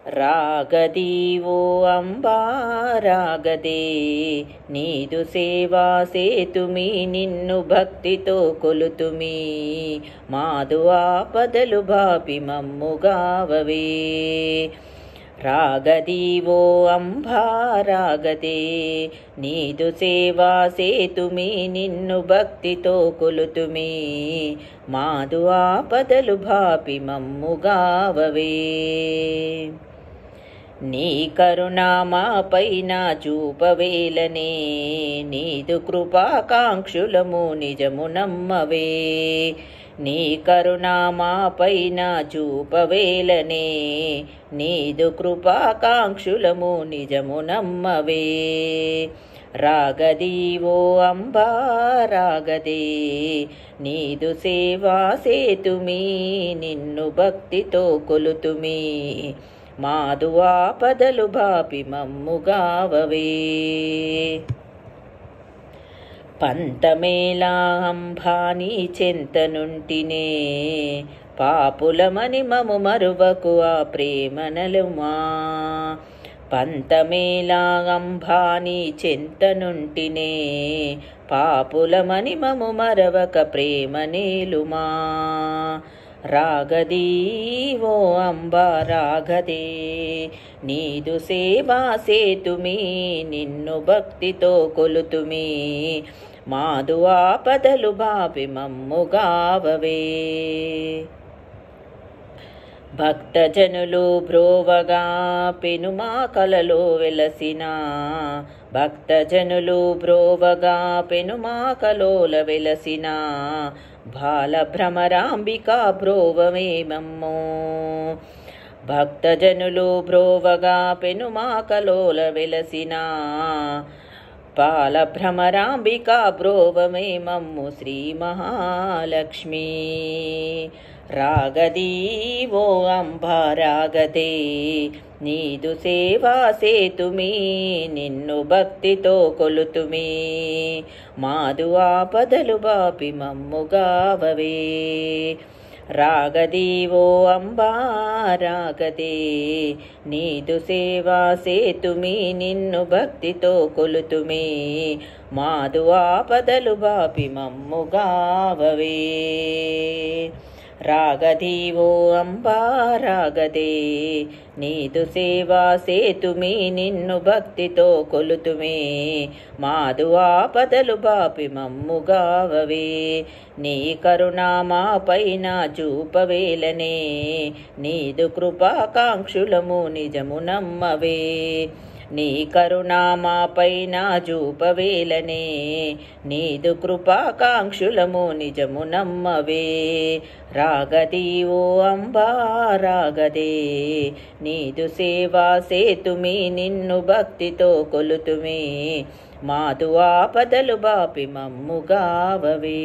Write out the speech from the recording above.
రాగదీవో అంబా రాగదే నీదు సేవా సేతుమి నిన్ను భక్తితో కొలుతుమి మాదు ఆపదలు బాపి మమ్ముగావవే రాగదీవో అంబా రాగదే నీదు సేవా సేతుమి నిన్ను భక్తితో కొలుతుమి మాదు ఆపదలు బాపి మమ్ముగావవే నీ కరుణ మాపైన చూపవేలనే నీదు కృపాకాంక్షులము నిజము నమ్మవే నీ కరుణ మాపైన చూపవేలనే నీదు కృపాకాంక్షులము నిజము నమ్మవే రాగదీవో అంబా రాగదే నీదు సేవా సేతుమి నిన్ను భక్తితో కొలుతుమి మాదు ఆపదలు బాపి మమ్ముగావవే పంతమేలా అంబానీ చెంతనుంటినే పాపులమని మము మరువకు ఆ ప్రేమనలుమా పంతమేలా అంబానీ చెంతనుంటినే పాపులమని మము మరవక ప్రేమనేలుమా రాగదీవో అంబా రాగదే నీదు సేవా సేతుమి నిన్ను భక్తితో కొలుతుమి మాదు ఆపదలు బాపి మమ్ముగావవే భక్తజనులు బ్రోవగా పెనుమా కలలో వెలసిన భక్తజనులు బ్రోవగా పెనుమా కలోల వెలసిన బాలభ్రమరాంబికా బ్రోవమే మమ్మో భక్తజనులు బ్రోవగా పెనుమా కలోల వెలసిన బాలభ్రమరాంబికా బ్రోవమే మమ్ము శ్రీ మహాలక్ష్మి రాగదీవో అంబా రాగదే నీదు సేవా సేతుమి నిన్ను భక్తితో కొలుతుమి మాదు ఆపదలు బాపి మమ్ముగావవే రాగదీవో అంబా రాగదే నీదు సేవా సేతుమి నిన్ను భక్తితో కొలుతుమి మాదు ఆపదలు బాపి మమ్ముగావవే రాగదీవో అంబా రాగదే నీదు సేవా సేతుమి నిన్ను భక్తితో కొలుతుమి మాదు ఆపదలు బాపి మమ్ముగావవే నీ కరుణ మాపైన చూపవేలనే నీదు కృపాకాంక్షులము నిజము నమ్మవే నీ కరుణ మాపైన చూపవేలనే నీదు కృపాకాంక్షులము నిజము నమ్మవే రాగదీవో అంబా రాగదే నీదు సేవా సేతుమి నిన్ను భక్తితో కొలుతుమి మాదు ఆపదలు బాపి మమ్ముగావవే